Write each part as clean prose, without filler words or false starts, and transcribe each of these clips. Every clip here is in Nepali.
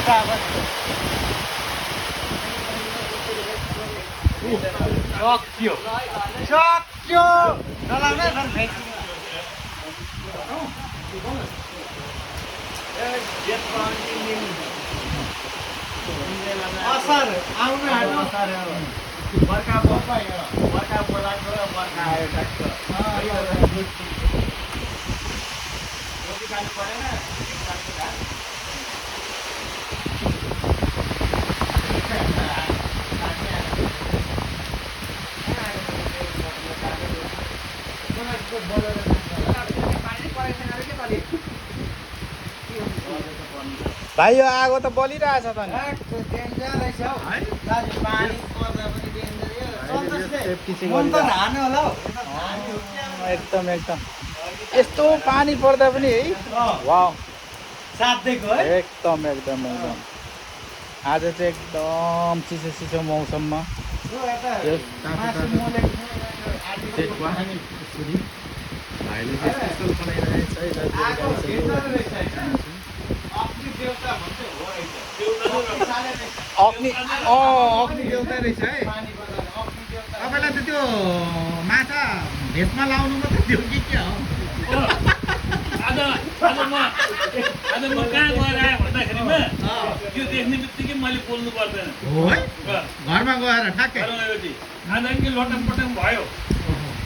सक्यो नलाउने असार आउनु आयो बर्खा बोलाएको बर्खा आयो रोटी खानु परेन भाइ यो आगो त बलिरहेछ त नि एकदम एकदम यस्तो पानी पर्दा पनि है वाउ एकदम एकदम एकदम आज चाहिँ एकदम चिसो चिसो मौसममा अग्नि देउता रहेछ है तपाईँलाई त त्यो माछा भेटमा लाउनु मात्रै त्यो कि के हो आज म कहाँ गएर आएँ भन्दाखेरिमा त्यो देख्ने बित्तिकै मैले बोल्नु पर्दैन हो है घरमा गएर ठ्याक्कै खाँदाखेरि लटमपटम भयो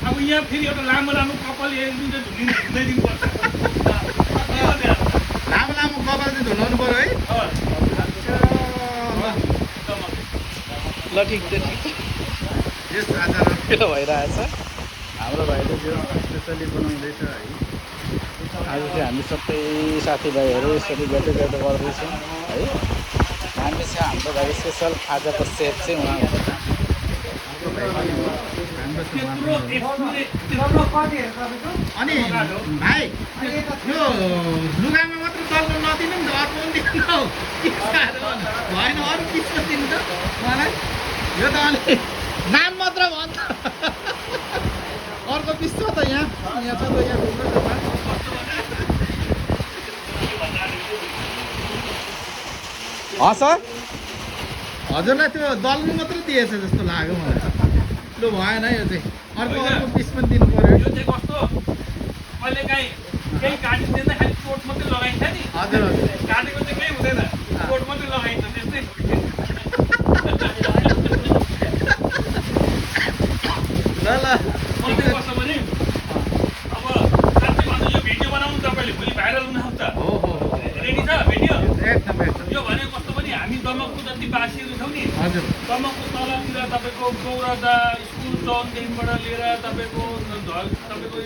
अब यहाँ फेरि एउटा लामो लामो कपाल झुलिदिनुपर्छ लामो लामो कपाल चाहिँ झुलाउनु पर्यो है ल ठिक छ यस आज रमाइलो भइरहेछ हाम्रो भाइले यो स्पेसली बनाउँदैछ है आज चाहिँ हामी सबै साथीभाइहरू यसरी भेटो गर्दैछौँ है हामी चाहिँ हाम्रो भाइ स्पेसल आजको सेफ चाहिँ उहाँ हुन्छ अनि भाइ यो लुगामा मात्र चल्नु नदिनु नि त अर्को पनि दिनु भएन अरू पिसमा दिनु त मलाई यो त अलि नाम मात्र भन्छ अर्को पिस छ त यहाँ छ त यहाँ सर हजुरलाई त्यो दल्नु मात्रै दिएछ जस्तो लाग्यो मलाई लु भएन यो चाहिँ अर्को पिस पनि दिनु पर्यो यो चाहिँ कस्तो अहिले काहीँ केही काटिँदैन खालि चोट मात्रै लगाइन्छ नि हजुर हजुर काटेको चाहिँ केही हुँदैन चोट मात्रै लगाइन्छ त्यस्तै ल मलाई चाहिँ कस्तो भने अब साथी भन्नु यो भिडियो बनाउनु तपाईँले भोलि भाइरल हुन सक्छ रेडी छ भिडियो एकदम एकदम यो भनेको कस्तो भने हामी दमकको जति बासीहरू छौँ नि हजुर दमकको तलतिर तपाईँको गौरदा स्कुल टाउनदेखिबाट लिएर तपाईँको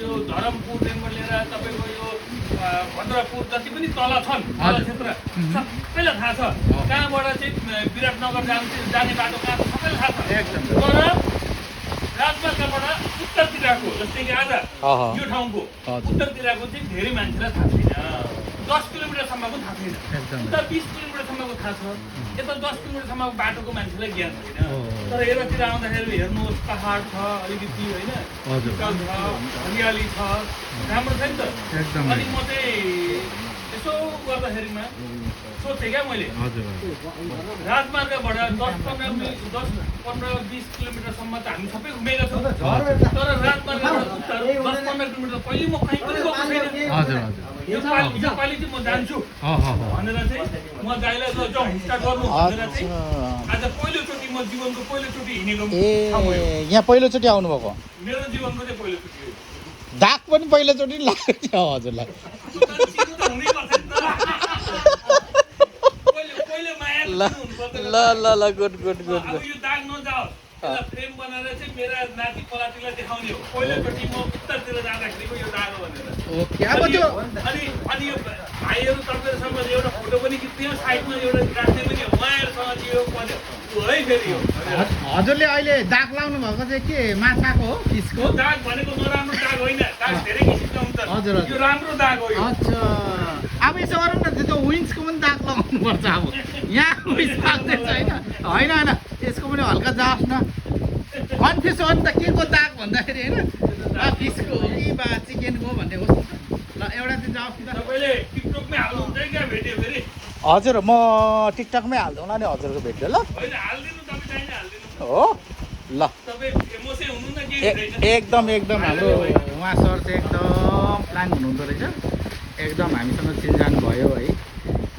यो धरमपुरदेखिबाट लिएर तपाईँको यो भद्रपुर जति पनि तल छन् तल क्षेत्र सबैलाई थाहा छ कहाँबाट चाहिँ विराटनगर जाने बाटो कहाँ छ सबैलाई थाहा छ तर राजमार्गबाट उत्तरतिरको जस्तै कि आज यो ठाउँको उत्तरतिरको चाहिँ धेरै मान्छेलाई थाहा छैन 10 किलोमिटरसम्मको थाहा छैन उता 20 किलोमिटरसम्मको थाहा छ यता 10 किलोमिटरसम्मको बाटोको मान्छेलाई ज्ञान छैन तर यतातिर आउँदाखेरि हेर्नुहोस् पहाड छ अलिकति होइन हरियाली छ राम्रो छ नि त अनि म चाहिँ यसो गर्दाखेरिमा सोचेँ क्या मैले राजमार्गबाट 10-15-20 किलोमिटरसम्म त हामी सबै घुमेका छौँ तर राजमार्गबाट उत्तर 10-15 किलोमिटर कहिले म कहीँ पनि गएको छैन यो पालि चाहिँ म जान्छु भनेर चाहिँ म गाईलाई जाउँ स्टार्ट गर्नु भनेर चाहिँ आज पहिलोचोटि म जीवनको पहिलोचोटि हिँडेको यहाँ पहिलोचोटि आउनुभएको मेरो जीवनको चाहिँ पहिलोचोटि हो दाग पनि पहिलोचोटि लाग्यो हजुरलाई ल गुड गुड गुड यो दाग नजाओस् फ्रेम बनाएर चाहिँ मेरा नाति पलातीलाई देखाउने हो पहिलोचोटि म उत्तरतिर जाँदाखेरिको यो दाग हो भनेर ओके अब त्यो अनि यो भाइहरू तपाईँहरूसँग एउटा फोटो पनि खिच्ने हो साइडमा एउटा राख्ने पनि हो उहाँहरूसँग चाहिँ यो पर्यो है फेरि हो हजुरले अहिले दाग लाउनु भएको चाहिँ के माछाको हो फिसको दाग भनेको नराम्रो दाग होइन दाग धेरै किसिमका हुन्छन् हजुर यो राम्रो दाग हो यो अच्छा अब यसो गरौँ न त्यो विन्सको पनि दाग लगाउनु पर्छ अब यहाँ विन्स लाग्दैछ होइन होइन यसको पनि हल्का जाओस् न कन्फ्युज हो नि त के को दाग भन्दाखेरि होइन फिसको हो कि बा चिकनको भन्ने होस् न त ल एउटा चाहिँ जाओस् न तपाईँले टिकटकमै हाल्नुहुन्छ क्या भेट्यो फेरि हजुर म टिकटकमै हालिदिउँला नि हजुरको भिडियो ल होइन हालिदिनु तपाईँ चाहिने हालिदिनु हो ल तपाईँ फेमसै हुनु न केही ए- हुँदैन एकदम एकदम हाम्रो उहाँ सर चाहिँ एकदम प्लान हुनुहुँदो रहेछ एकदम हामीसँग चिनजान भयो है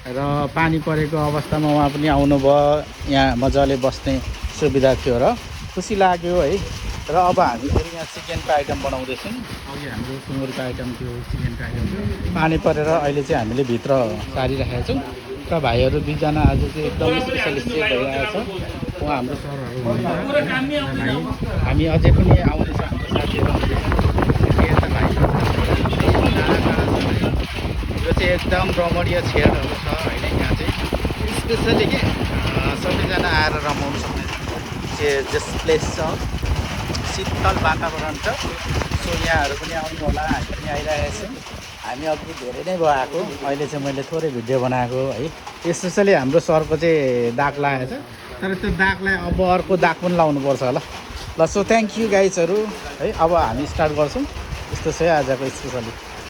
र पानी परेको अवस्थामा उहाँ पनि आउनुभयो यहाँ मजाले बस्ने सुविधा थियो र खुसी लाग्यो है र अब हामी फेरि यहाँ चिकनको आइटम बनाउँदैछौँ अघि हाम्रो सुँगुरको आइटम थियो चिकनको आइटम थियो पानी परेर अहिले चाहिँ हामीले भित्र सारिराखेका छौँ र भाइहरू दुईजना आज चाहिँ एकदम स्पेसलिस्ट चाहिँ भइरहेको छ उहाँ हाम्रो सरहरू हुनुहुन्छ पुरा काममै र आउँदैन भाइ अब। हामी अझै पनि आउँदैछ हाम्रो साथीहरू आउँदैछ यता भाइ यो चाहिँ एकदम रमणीय क्षेत्रहरू छ होइन यहाँ चाहिँ स्पेसली के सबैजना आएर रमाउनु सक्ने जस प्लेस छ शीतल वातावरण छ सो यहाँहरू पनि आउनु होला हामी पनि आइरहेको छौँ हामी अघि धेरै नै भयो आएको अहिले चाहिँ मैले थोरै भिडियो बनाएको है स्पेसली हाम्रो सरको चाहिँ दाग लागेको छ तर त्यो दागलाई अब अर्को दाग पनि लाउनुपर्छ होला ल सो थ्याङ्क यू गाइजहरू है अब हामी स्टार्ट गर्छौँ यस्तो छ है आजको स्पेसली